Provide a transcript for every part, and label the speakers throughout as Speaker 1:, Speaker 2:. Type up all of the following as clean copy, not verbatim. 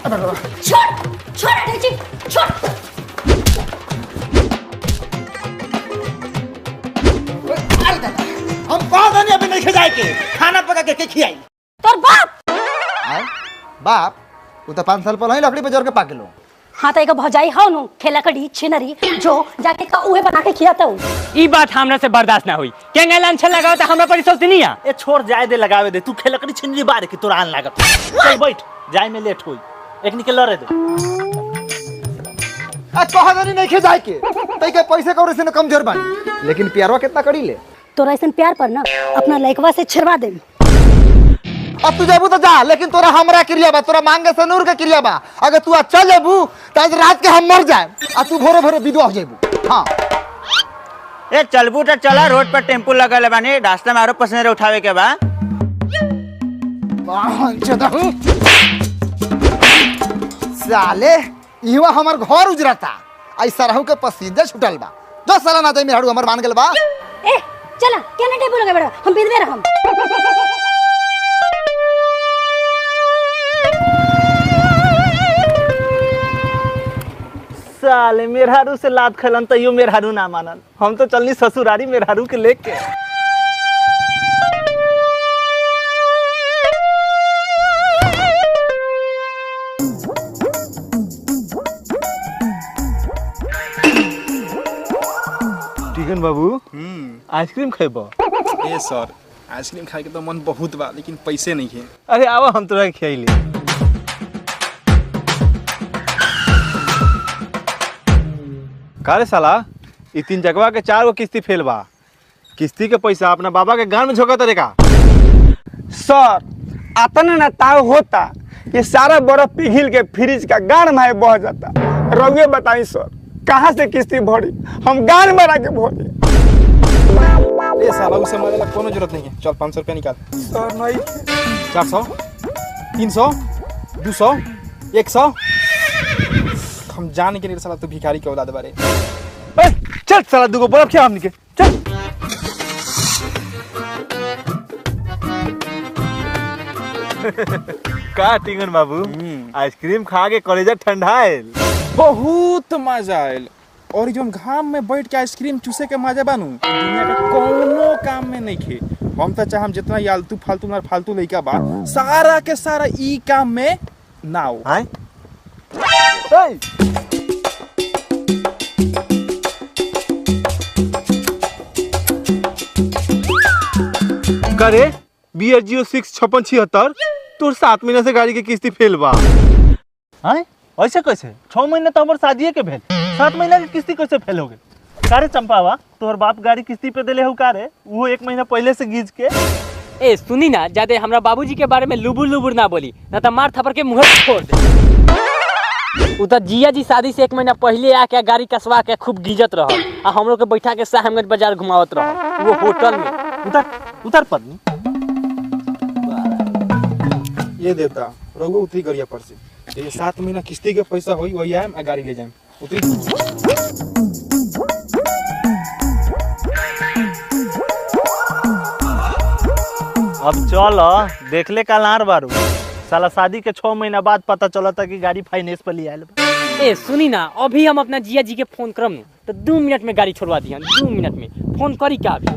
Speaker 1: छोड़ छोड़ अटैची छोड़।
Speaker 2: हम कहा नहीं अभी नहीं खिलाए के खाना पका के खियाई
Speaker 1: तोर बाप
Speaker 2: बाप वो तो 5 साल पहले लकड़ी पे जोर के पाके लो।
Speaker 1: हाँ तो एक भौजाई हो नु खेला कड़ी छिनरी जो जाके का उहे बना के खियाता हूँ।
Speaker 3: ई बात हमरा से बर्दाश्त ना हुई केंगे लांछन लगाओ तो हमरा पर सोचती नहीं आ।
Speaker 4: ए छोड़ जाए दे लगावे दे तू खेलकड़ी छिनरी बारे की तोरा आन लागत चल बैठ जाए में लेट होई एक निकल रे दे
Speaker 2: आ कहा नहीं खिलाए के तई के पैसे कौरे से न कमजोर बानी लेकिन प्यारवा कितना करी ले।
Speaker 1: तोरा ऐसा प्यार पर ना अपना लइकवा से छिड़वा दे।
Speaker 2: अब तू जेबू तो जा लेकिन तोरा हमरा क्रिया बा तोरा मांगे से नूर के क्रिया बा अगर तू आज चल जेबू तो आज रात के हम मर जाए आ तू भोरे भोरे विधवा हो जेबू। हाँ
Speaker 4: ए चलबू तो चला रोड पर टेम्पू लगल बानी रास्ता में आरो पैसेंजर उठावे के बा।
Speaker 2: साले इहवा हमार घर उजरता आई सरहु के पसीजा छुटल बा जो साला ना दे मेहड़ू हमर मान गेल बा।
Speaker 1: ए चला केने टेबल लगे बड़ा हम बिदवे रहम।
Speaker 4: साले मेहरारू से लात खलन तइयो मेहरारू ना मानल हम तो चलनी ससुरारी मेहरारू के लेके। टिकन बाबू आइसक्रीम खेबो?
Speaker 5: ए सर आइसक्रीम खाए के तो मन बहुत बा लेकिन पैसे नहीं है।
Speaker 4: अरे आवा हम तोरा खियाइली। कारे साला ई 3 जगवा के 4 गो किस्ती फेल बा किस्ती के पैसा अपना बाबा के गान में झोंका तरेका।
Speaker 6: सर अतने ना ताव होता ये सारा बर्फ पिघल के फ्रिज का गान में बह जाता। रउए बताई सर कहाँ से किस्ती भरी हम गान में के भरी।
Speaker 5: ए साला उसे मारे ला कोनो जरूरत नहीं है। चल 500 रुपया निकाल।
Speaker 6: सर नहीं
Speaker 5: 400 300 200 100 हम जाने के नहीं साला तू भिखारी के औलाद बारे।
Speaker 4: चल साला दुगो बर्फ खिया हमनी के चल। का टिंगन बाबू आइसक्रीम खा के कलेजा ठंडा आयल।
Speaker 5: बहुत मजा आयल और जो हम घाम में बैठ के आइसक्रीम चूसे के मजा बानू दुनिया का कोनो काम में नहीं खे। हम तो चाहे हम जितना यालतू फालतू ना फालतू लइका बा सारा के सारा ई काम में ना हो।
Speaker 4: हां करे BRGO 65676 तोर 7 महीना से गाड़ी के किस्ती फेल बा। हैं ऐसे कैसे 6 महीना तो हमर शादीए के भेल 7 महीना के किस्ती कैसे फेल हो गए? कारे चंपावा तोर बाप गाड़ी किस्ती पे देले हो कारे वो 1 महीना पहले से गीज के।
Speaker 3: ए सुनी ना ज्यादा हमरा बाबूजी के बारे में लुबुर लुबुर ना बोली ना तो मार थप्पड़ के मुंह फोड़ दे। उ तो जिया जी शादी से 1 महीना पहले आके गाड़ी कसवा के खूब गीजत रह आ हमरो के बैठा के साहमगंज बाजार घुमावत रह वो होटल में।
Speaker 4: उतर पत्नी
Speaker 5: ये देवता रघु उतरी गरिया पर से ये 7 महीना किस्ती के पैसा होई वही आए आ गाड़ी ले जाए उतरी।
Speaker 4: अब चल देख ले कलार बारू साला शादी के 6 महीना बाद पता चलता कि गाड़ी फाइनेंस पर ले आयल।
Speaker 3: ए सुनी ना अभी हम अपना जिया जी के फोन करम तो 2 मिनट में गाड़ी छोड़वा दिहन 2 मिनट में फोन करी का अभी।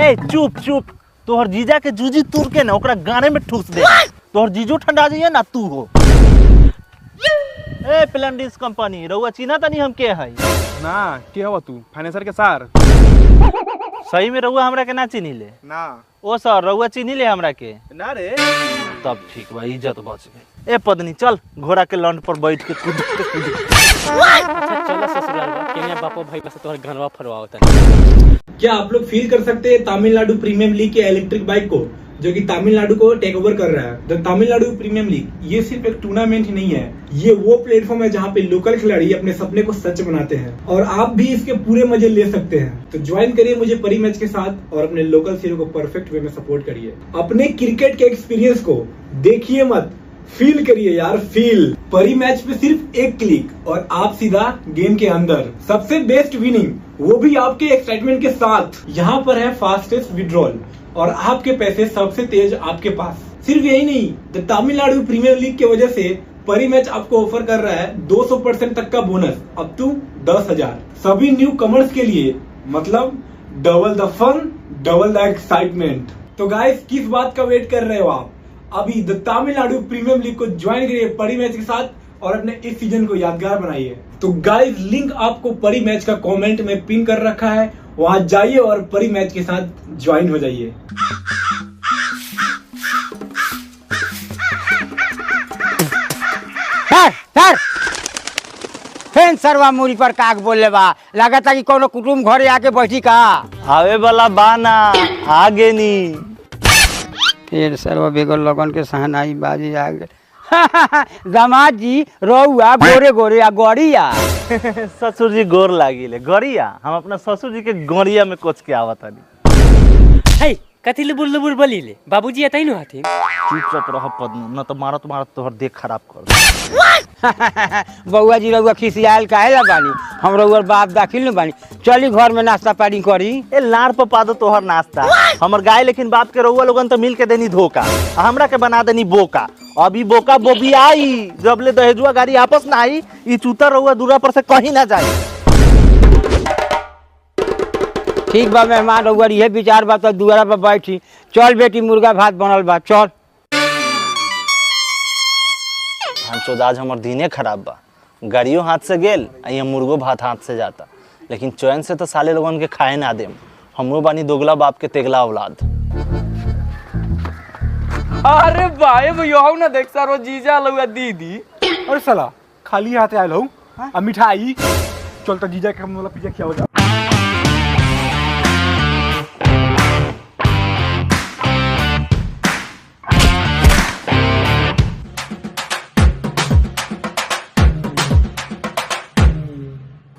Speaker 4: ए चुप चुप तोहर जीजा के जूजी तोड़ के ना ओकरा गाने में ठूस दे तोहर जीजो ठंडा जाइए ना तू हो। ए प्लेंडिस कंपनी रउआ चीना तनी हम के है
Speaker 5: ना के हवा तू फाइनेंसर के सार
Speaker 4: सही में रउआ हमरा के ना चिनी ले
Speaker 5: ना
Speaker 4: ओ सर रउआ चिनी ले हमरा के
Speaker 5: ना रे
Speaker 4: तब ठीक बा इज्जत बच गई। ए पत्नी चल घोड़ा के लंड पर बैठ के कूद
Speaker 3: अच्छा चलो ससुराल बा केनिया बापो भाई बस तोहर घरवा फरवावत।
Speaker 7: क्या आप लोग फील कर सकते हैं तमिलनाडु प्रीमियम लीग के इलेक्ट्रिक बाइक को जो कि तमिलनाडु को टेक ओवर कर रहा है। द तमिलनाडु प्रीमियम लीग ये सिर्फ एक टूर्नामेंट ही नहीं है, ये वो प्लेटफॉर्म है जहाँ पे लोकल खिलाड़ी अपने सपने को सच बनाते हैं और आप भी इसके पूरे मजे ले सकते हैं। तो ज्वाइन करिए मुझे परी मैच के साथ और अपने लोकल हीरो को परफेक्ट वे में सपोर्ट करिए। अपने क्रिकेट के एक्सपीरियंस को देखिए मत, फील करिए यार, फील। परी मैच पे सिर्फ एक क्लिक और आप सीधा गेम के अंदर। सबसे बेस्ट विनिंग वो भी आपके एक्साइटमेंट के साथ। यहाँ पर है फास्टेस्ट विड्रॉल और आपके पैसे सबसे तेज आपके पास। सिर्फ यही नहीं, द तमिलनाडु प्रीमियर लीग की वजह से परी मैच आपको ऑफर कर रहा है 200% तक का बोनस, अप टू 10,000 सभी न्यू कमर्स के लिए। मतलब डबल द फन, डबल द एक्साइटमेंट। तो गाइस किस बात का वेट कर रहे हो आप? अभी द तमिलनाडु प्रीमियम लीग को ज्वाइन करिए परी मैच के साथ और अपने इस सीजन को यादगार बनाइए। तो गाइस लिंक आपको परी मैच का कमेंट में पिन कर रखा है, वहां जाइए और परी मैच के साथ ज्वाइन हो जाइए।
Speaker 8: सर फेन सरवा मुरी पर काक बोले बा, लागता कि कोनो कुटुम घरे आके बैठी का।
Speaker 4: आवे वाला बाना आगे नी।
Speaker 8: फिर सरवा बेगर लगन के सहनाई बाजी आ गए। दामाद जी रउआ गोरे गोरे आ गड़िया।
Speaker 4: ससुर जी गोर लागिले गड़िया, हम अपना ससुर जी के गड़िया में कोच के आवत हनी।
Speaker 3: है कथी लुबुर लुबुर बोलीले? बाबूजी एतै न हथिन।
Speaker 4: चुपचाप रह पद्म, न तो मारत मारत तोहर देख खराब कर।
Speaker 8: बउआ जी रउआ खिसियाल काहे ला बानी? हम रउआ बाप दाखिल न बानी, चली घर में नाश्ता पानी करी।
Speaker 4: ए लाड़ पपा दो तोहर नाश्ता। हमर गाय लेकिन बाप के रउआ लोगन तो मिल के देनी धोखा, हमरा के बना देनी बोका। अभी बोका बोबी आई, जब ले दहेजुआ गाड़ी आपस ना आई, ई चूता रउआ दूरा पर से कहीं ना जाए।
Speaker 8: ठीक बा मेहमान, रउआ ये विचार बा तो दुआरा पर बैठी। चल बेटी मुर्गा भात बनल बा, चल।
Speaker 4: हम आज हमर दिने खराब बा, गाड़ियों हाथ से गेल आ मुर्गो भात हाथ से जाता, लेकिन चैन से तो साले लोगन के खाए ना देम। हमरो बानी दोगला बाप के तेगला औलाद।
Speaker 6: अरे भाई भैया ना देख सर जीजा लउआ दीदी।
Speaker 5: अरे साला खाली हाथ आयल हो आ मिठाई। चल तो जीजा के हम वाला पिज्जा खियाओ जा।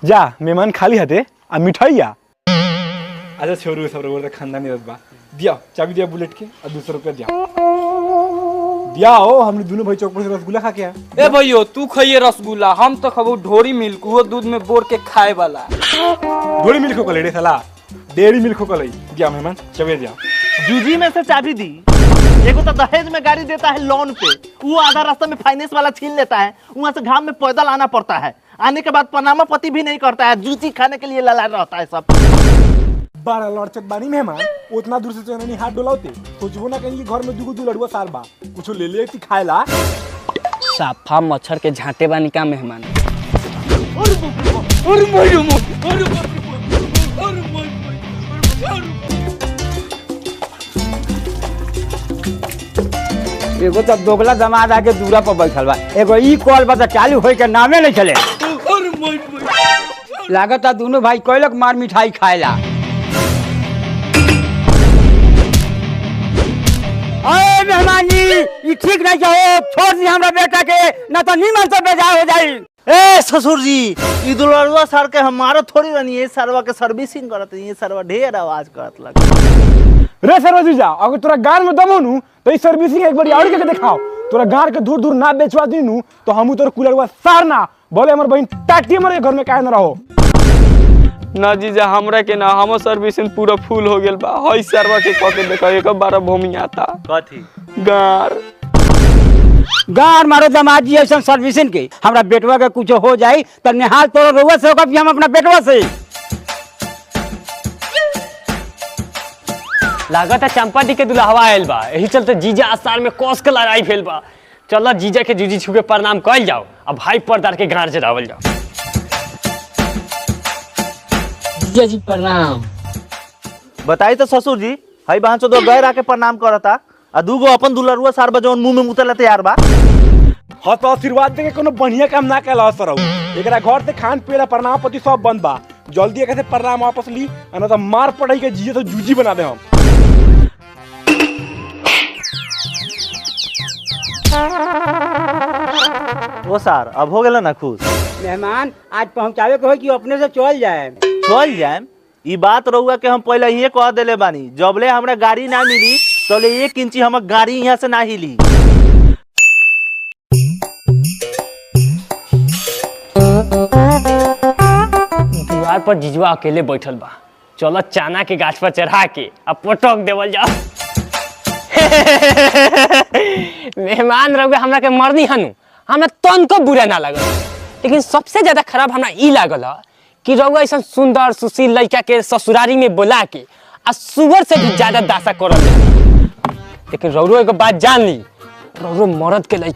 Speaker 5: जा मेहमान खाली हाथे आ मिठाइया। अच्छा छोरू सब रोग खानदानी रस बा। दिया चाबी दिया बुलेट के और 200 रुपया दिया। दिया हो, हमने दोनों भाई चौक पर से रसगुल्ला खा के आए।
Speaker 6: ए भैयो तू खाइए रसगुल्ला, हम तो खाबो ढोरी मिल्क, वो दूध में बोर के खाए वाला।
Speaker 5: ढोरी मिल्क को ले साला, डेयरी मिल्क को ले दिया। मेहमान चाबी दिया।
Speaker 4: जूजी में से चाबी दी। एगो तो दहेज में गाड़ी देता है लोन पे, वो आधा रास्ता में फाइनेंस वाला छीन लेता है, वहां से घाम में पैदल आना पड़ता है, आने के बाद पनामा पति भी नहीं करता है, जूती खाने के लिए लला रहता है सब।
Speaker 5: बड़ा लड़चत बानी मेहमान, उतना दूर से चलनी हाथ डोलाते सोचबो ना कहीं घर में दुगो लड़ुआ सार बा, कुछ ले ले ती खाएला।
Speaker 6: साफा मच्छर के झांटे बानी का मेहमान।
Speaker 8: एगो तो दोगला दामाद आके दूरा पर बैठल बा, एगो ई कॉल बा तो चालू होई के नामे नहीं चले। लागता दोनों भाई कोयलक मार मिठाई खाएला। अरे मेहमान जी ये ठीक नहीं जाओ, छोड़ दी हमरा बेटा के, ना तो नीमन से बेजार हो जाई।
Speaker 4: ए ससुर जी, ई दुलड़ुआ सर के हमारा थोड़ी रनी है, सरवा के सर्विसिंग करत है, ये सरवा ढेर आवाज करत लग।
Speaker 5: रे सरवा जीजा, अगर तोरा गान में दम हो नु तो ई सर्विसिंग एक बार और के दिखाओ। तोरा गार के दूर दूर ना बेचवा दी नु तो हमू तोर कुलरवा सार ना बोले हमर बहन टाटी हमरे घर में काहे न रहो।
Speaker 6: ना जीजा हमरा के ना, हमर सर्विसिंग पूरा फुल हो गेल बा। हई सरवा के कह के देखो एक बार भूमि आता
Speaker 4: कथी
Speaker 6: गार
Speaker 8: गार मारो दामाद जी ऐसा सर्विसिंग के, हमरा बेटवा के कुछ हो जाई तो निहाल तोर रोवा से होगा कि हम अपना बेटवा से।
Speaker 3: लागत है चंपा दी के दुल्हवा आयल बा, यही चलते जीजा आसार में कस के लड़ाई भेल बा। चलो जीजा के जूजी छू के प्रणाम कइल जाओ, अब भाई पर्दार के घर जरावल जाओ। जीजा जी प्रणाम।
Speaker 4: बताई तो ससुर जी, हई बहन चो दो गैर आके प्रणाम करता आ दूगो अपन दुलरुआ सार बजौन मुंह में मुतले तैयार बा।
Speaker 5: हां तो आशीर्वाद दे के कोनो बढ़िया काम ना कैला सरऊ। एकरा घर से खान पीला प्रणाम पति सब बंद बा, जल्दी एक से प्रणाम वापस ली, ना तो मार पड़ाई के जिए तो जूजी बना दे हम।
Speaker 4: वो सार अब हो गेल ना खुश?
Speaker 8: मेहमान आज पहुंचावे के हो कि अपने से चल जाए?
Speaker 4: चल जाएम। ई बात रहुआ के हम पहले ही कह देले बानी, जबले हमरा गाड़ी ना मिली तबले 1 इंची हमर गाड़ी यहाँ से ना हिली।
Speaker 3: दीवार पर जिजवा अकेले बैठल बा, चलो चाना के गाछ पर चढ़ा के अब पटक देवल जाओ। मेहमान रहोगे हमरा के मरनी हनु हमरा तनको बुरा ना लगल, लेकिन सबसे ज्यादा खराब हमरा ई लागल ह कि रउआ ऐसा सुंदर सुशील लड़का के ससुरारी में बोला के आ सुगर से भी ज्यादा दासा करल। लेकिन रउरो एगो बात जान ली, रउरो मर्द के लड़का